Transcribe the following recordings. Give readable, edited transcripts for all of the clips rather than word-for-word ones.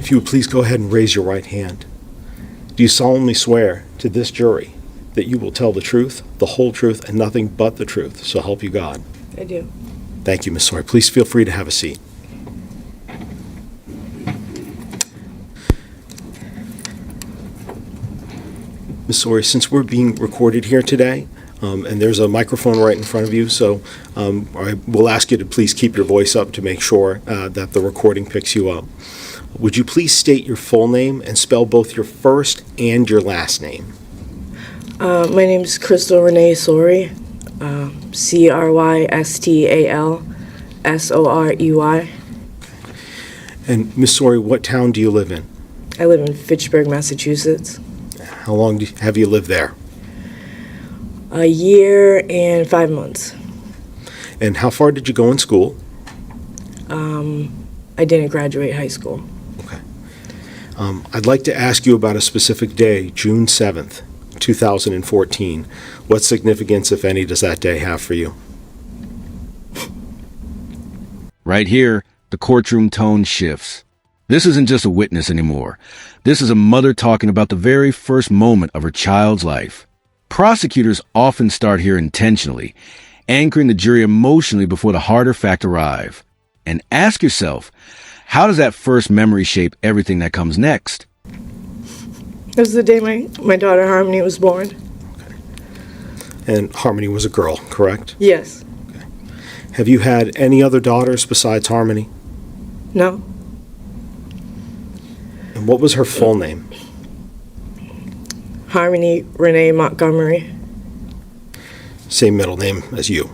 If you would please go ahead and raise your right hand. Do you solemnly swear to this jury that you will tell the truth, the whole truth, and nothing but the truth, so help you God? I do. Thank you, Ms. Sorey. Please feel free to have a seat. Ms. Sorey, since we're being recorded here today, and there's a microphone right in front of you, so I will ask you to please keep your voice up to make sure that the recording picks you up. Would you please state your full name and spell both your first and your last name? My name is Crystal Renee Sorey, Crystalsorey. And Ms. Sorey, what town do you live in? I live in Fitchburg, Massachusetts. How long have you lived there? A year and 5 months. And how far did you go in school? I didn't graduate high school. Okay. I'd like to ask you about a specific day, June 7th, 2014. What significance, if any, does that day have for you? Right here, the courtroom tone shifts. This isn't just a witness anymore. This is a mother talking about the very first moment of her child's life. Prosecutors often start here intentionally, anchoring the jury emotionally before the harder facts arrive. And ask yourself, how does that first memory shape everything that comes next? It was the day my daughter Harmony was born. Okay. And Harmony was a girl, correct? Yes. Okay. Have you had any other daughters besides Harmony? No. And what was her full name? Harmony Renee Montgomery. Same middle name as you?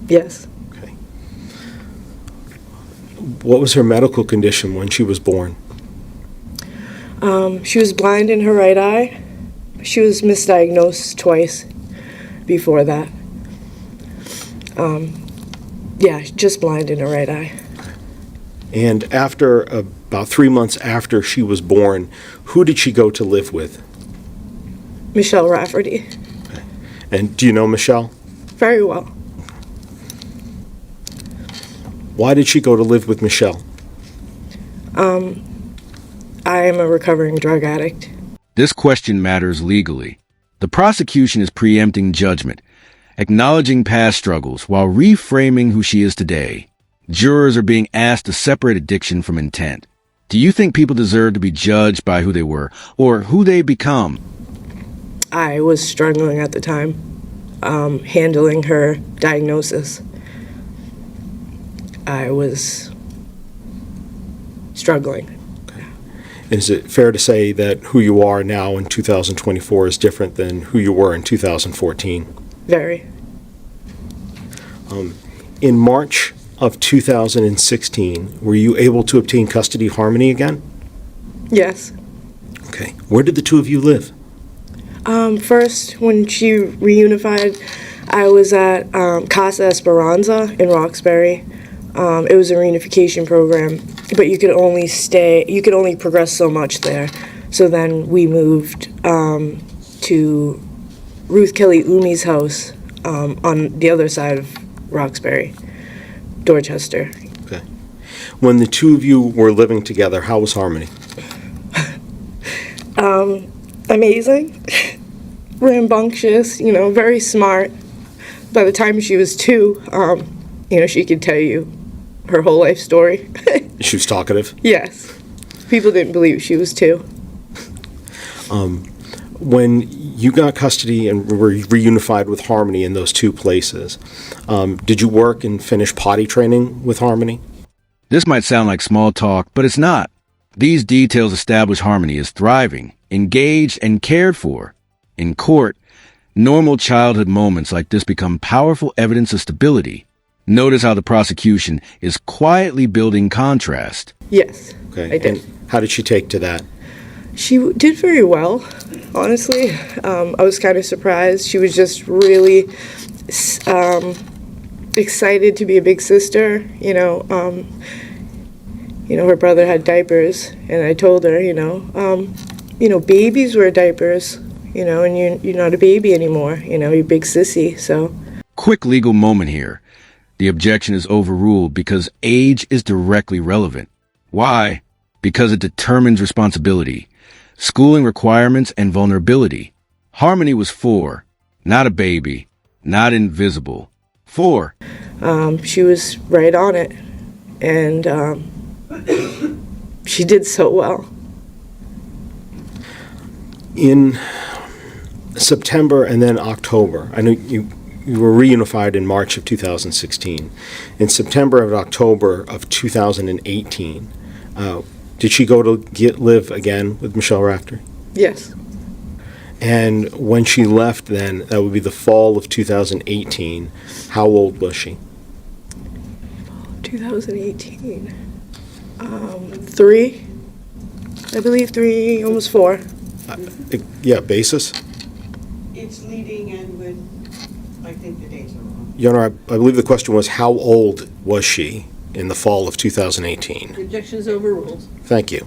Yes. Okay. What was her medical condition when she was born? She was blind in her right eye. She was misdiagnosed twice before that. Just blind in her right eye. And after about 3 months after she was born, who did she go to live with? Michelle Rafey. Okay. And do you know Michelle? Very well. Why did she go to live with Michelle? I am a recovering drug addict. This question matters legally. The prosecution is preempting judgment, acknowledging past struggles while reframing who she is today. Jurors are being asked to separate addiction from intent. Do you think people deserve to be judged by who they were or who they become? I was struggling at the time, handling her diagnosis. I was struggling. Okay. Is it fair to say that who you are now in 2024 is different than who you were in 2014? Very. In March of 2016, were you able to obtain custody of Harmony again? Yes. Okay. Where did the two of you live? First, when she reunified, I was at Casa Esperanza in Roxbury. It was a reunification program, but you could only progress so much there. So then we moved to Ruth Kelly Umi's house on the other side of Roxbury, Dorchester. Okay. When the two of you were living together, how was Harmony? Amazing. Rambunctious, very smart. By the time she was 2, she could tell you her whole life story. She was talkative? Yes. People didn't believe she was 2. When you got custody and were reunified with Harmony in those two places, did you work and finish potty training with Harmony? This might sound like small talk, but it's not. These details establish Harmony is thriving, engaged, and cared for. In court, normal childhood moments like this become powerful evidence of stability. Notice how the prosecution is quietly building contrast. Yes, Okay. I did. And how did she take to that? She did very well, honestly. I was kind of surprised. She was just really excited to be a big sister. Her brother had diapers, and I told her, babies wear diapers, and you're not a baby anymore. You're a big sissy, so. Quick legal moment here. The objection is overruled because age is directly relevant. Why? because it determines responsibility, schooling requirements, and vulnerability. Harmony was 4, not a baby, not invisible. 4. She was right on it, and she did so well. In September and then October, I know you were reunified in March of 2016. In September and October of 2018, did she go to live again with Michelle Rafey? Yes. And when she left then, that would be the fall of 2018, how old was she? 2018. 3. I believe 3, almost 4. Yeah, basis? It's leading and with, I think the dates are wrong. Your Honor, I believe the question was how old was she in the fall of 2018? Objections overruled. Thank you.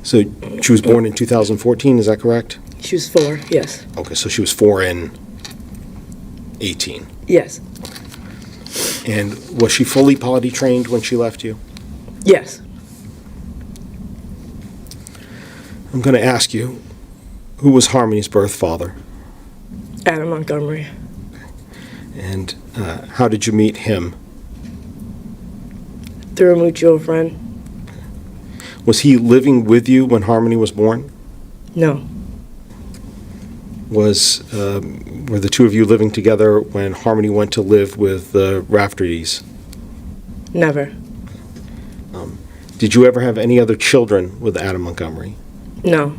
So she was born in 2014, is that correct? She was 4, yes. Okay, so she was 4 in 18. Yes. And was she fully potty trained when she left you? Yes. I'm going to ask you, who was Harmony's birth father? Adam Montgomery. And how did you meet him? Through a mutual friend. Was he living with you when Harmony was born? No. Were the two of you living together when Harmony went to live with the Rafteries? Never. Did you ever have any other children with Adam Montgomery? No.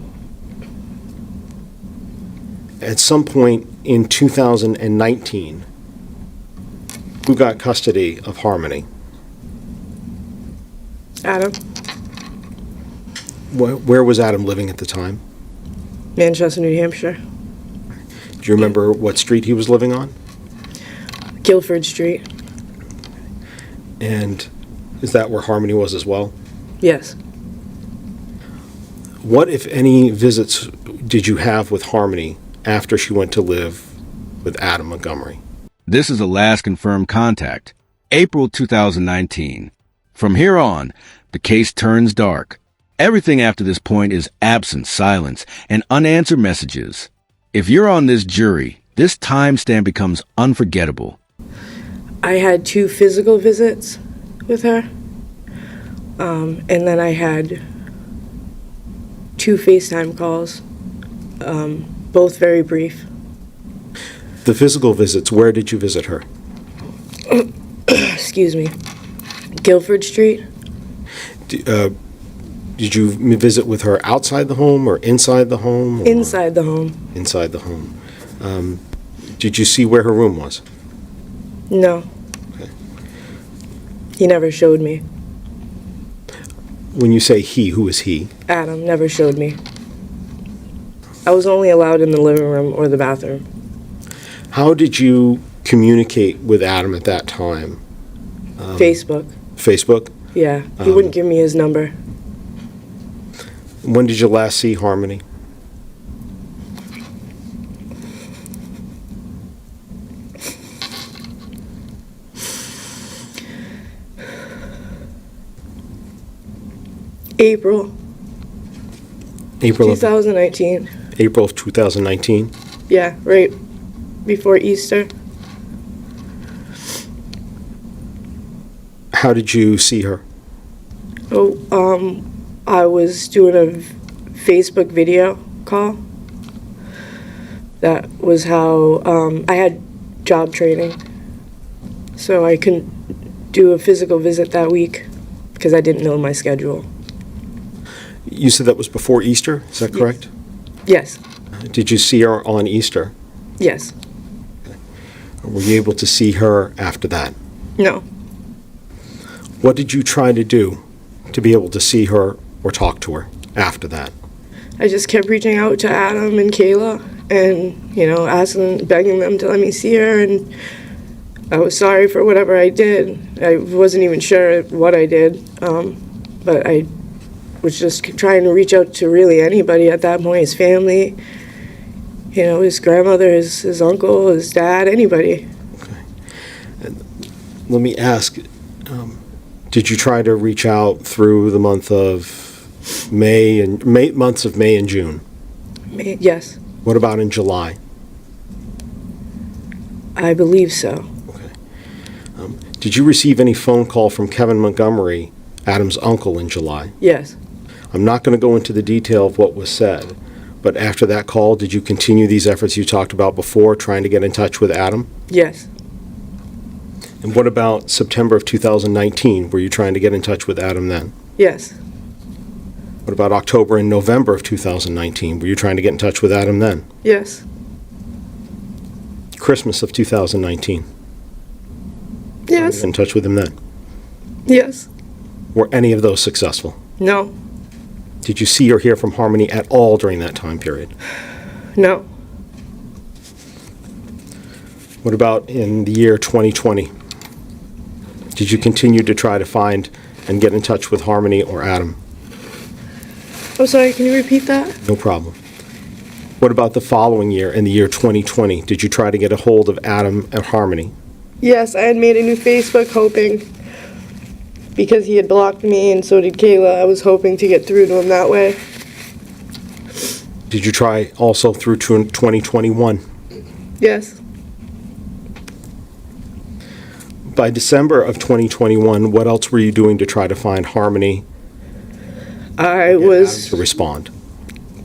At some point in 2019, who got custody of Harmony? Adam. Where was Adam living at the time? Manchester, New Hampshire. Do you remember what street he was living on? Guilford Street. And is that where Harmony was as well? Yes. What, if any, visits did you have with Harmony after she went to live with Adam Montgomery? This is the last confirmed contact, April 2019. From here on, the case turns dark. Everything after this point is absence, silence, and unanswered messages. If you're on this jury, this timestamp becomes unforgettable. I had 2 physical visits with her, and then I had 2 FaceTime calls, both very brief. The physical visits, where did you visit her? Excuse me. Guilford Street. Did you visit with her outside the home or inside the home? Or Inside the home. Inside the home. Did you see where her room was? No. Okay. He never showed me. When you say he, who is he? Adam never showed me. I was only allowed in the living room or the bathroom. How did you communicate with Adam at that time? Facebook. Facebook? Yeah. He wouldn't give me his number. When did you last see Harmony? April April of 2019. April of 2019. Yeah, right before Easter. How did you see her? Oh, I was doing a Facebook video call. That was how I had job training, so I couldn't do a physical visit that week because I didn't know my schedule. You said that was before Easter, is that correct? Yes. Did you see her on Easter? Yes. Were you able to see her after that? No. What did you try to do to be able to see her or talk to her after that? I just kept reaching out to Adam and Kayla and, asking, begging them to let me see her, and I was sorry for whatever I did. I wasn't even sure what I did, but I was just trying to reach out to really anybody at that point, his family, his grandmother, his uncle, his dad, anybody. Okay. And let me ask, Did you try to reach out through the months of May and June? Yes, What about in July? I believe so. Did you receive any phone call from Kevin Montgomery, Adam's uncle, in July? Yes, I'm not going to go into the detail of what was said, but after that call, did you continue these efforts you talked about before, trying to get in touch with Adam? yes, And what about September of 2019? Were you trying to get in touch with Adam then? yes, What about October and November of 2019? Were you trying to get in touch with Adam then? yes, Christmas of 2019? yes, In touch with him then? yes, Were any of those successful? no, Did you see or hear from Harmony at all during that time period? no, What about in the year 2020? Did you continue to try to find and get in touch with Harmony or Adam? I'm sorry, can you repeat that? No problem. What about the following year, in the year 2020? Did you try to get a hold of Adam or Harmony? Yes, I had made a new Facebook hoping, because he had blocked me and so did Kayla, I was hoping to get through to him that way. Did you try also through 2021? Yes, By December of 2021, what else were you doing to try to find Harmony I to was, respond?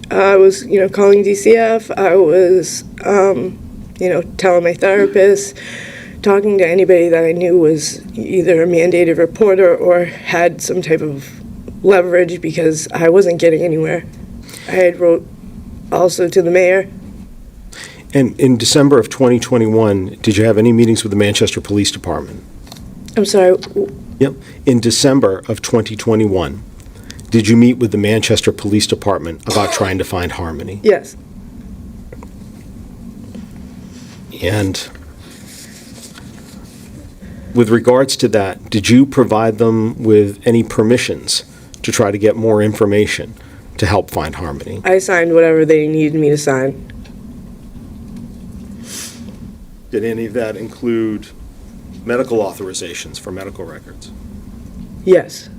calling DCF, I was, telling my therapist, talking to anybody that I knew was either a mandated reporter or had some type of leverage because I wasn't getting anywhere. I had wrote also to the mayor. And in December of 2021, did you have any meetings with the Manchester Police Department? I'm sorry, Yep. In December of 2021, did you meet with the Manchester Police Department about trying to find Harmony? yes, And with regards to that, did you provide them with any permissions to try to get more information to help find Harmony? I signed whatever they needed me to sign. Did any of that include medical authorizations for medical records? Yes,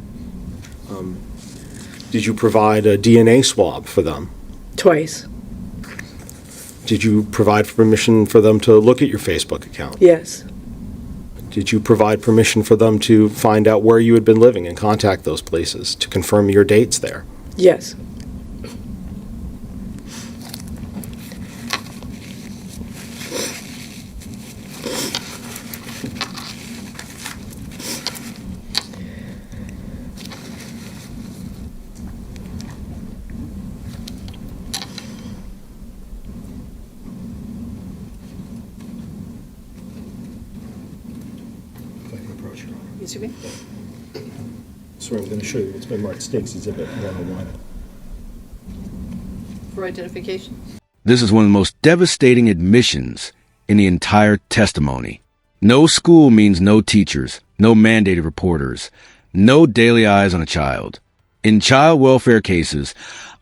Did you provide a DNA swab for them? twice, Did you provide permission for them to look at your Facebook account? yes, Did you provide permission for them to find out where you had been living and contact those places to confirm your dates there? yes, If I can approach you. Excuse me? Sorry, I'm going to show you. It's been marked Stakes Exhibit 101. For identification? This is one of the most devastating admissions in the entire testimony. No school means no teachers, no mandated reporters, no daily eyes on a child. In child welfare cases,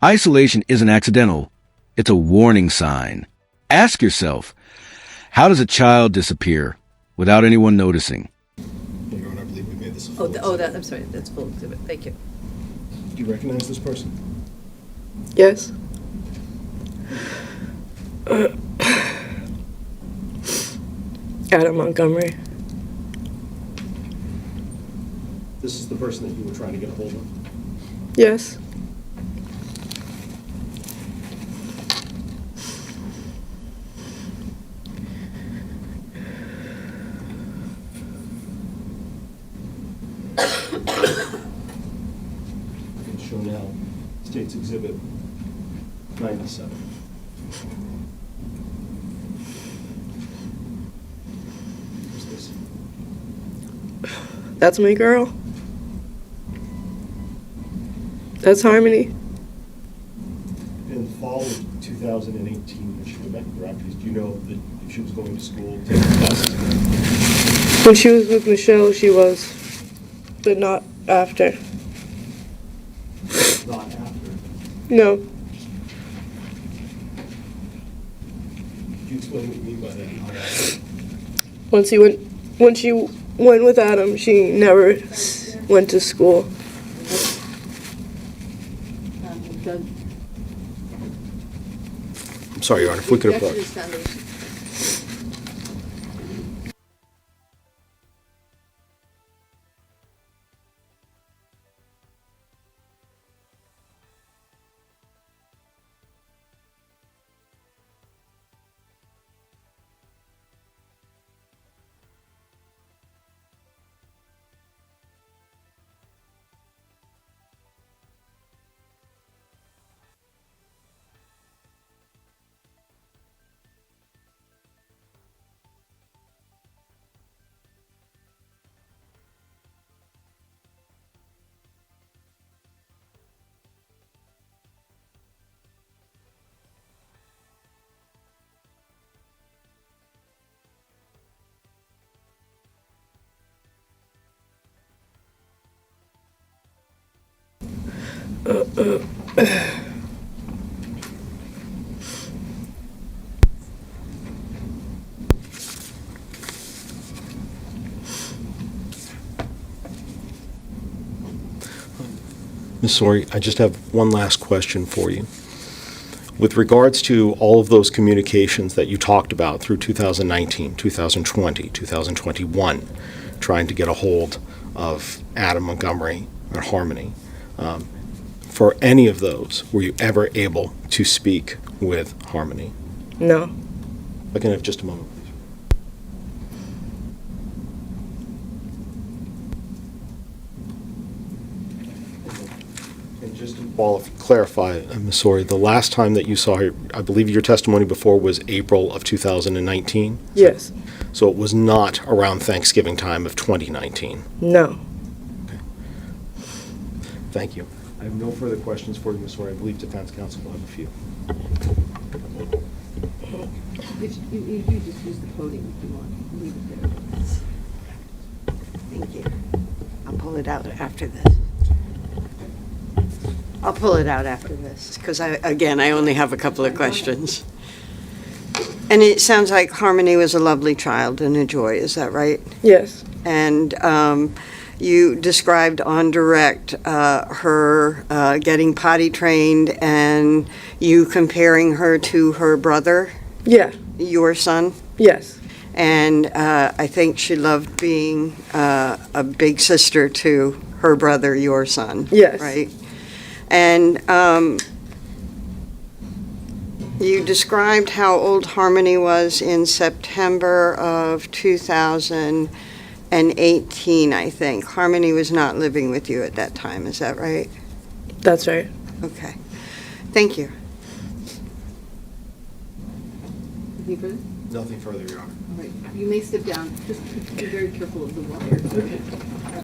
isolation isn't accidental. It's a warning sign. Ask yourself, how does a child disappear without anyone noticing? Your Honor, I believe we made this a Oh, I'm sorry, that's full exhibit. Thank you. Do you recognize this person? yes. Adam Montgomery. This is the person that you were trying to get a hold of. Yes, It's shown now, States Exhibit 97. Who's this? that's my girl. That's Harmony. In the fall of 2018, when she went back to directories, do you know that if she was going to school, taking classes? When she was with Michelle, she was, but not after. Not after. No, Could you explain what you mean by that? Not after? when she went with Adam, she never, went to school. Doug? I'm sorry, Your Honor, if we could Objection approach. is foundation. Ms. Sorey, I just have one last question for you. With regards to all of those communications that you talked about through 2019, 2020, 2021, trying to get a hold of Adam Montgomery or Harmony, for any of those, were you ever able to speak with Harmony? No. I can have just a moment, please. And just to clarify, Ms. Sorey, the last time that you saw her, I believe your testimony before was April of 2019? Yes. So it was not around Thanksgiving time of 2019? No. Thank you. I have no further questions for you, Ms. Sorey. I believe defense counsel will have a few. You just use the podium if you want. Leave it there. Thank you. I'll pull it out after this. I'll pull it out after this, because I only have a couple of questions. And it sounds like Harmony was a lovely child and a joy, is that right? Yes. And you described on direct her getting potty trained and you comparing her to her brother, Yeah. your son. Yes. And I think she loved being a big sister to her brother, your son. Yes. Right? And you described how old Harmony was in September of 2018, I think. Harmony was not living with you at that time, is that right? That's right. Okay. Thank you. Anything further? Nothing further, Your Honor. All right, you may step down. Just be very careful of the wire.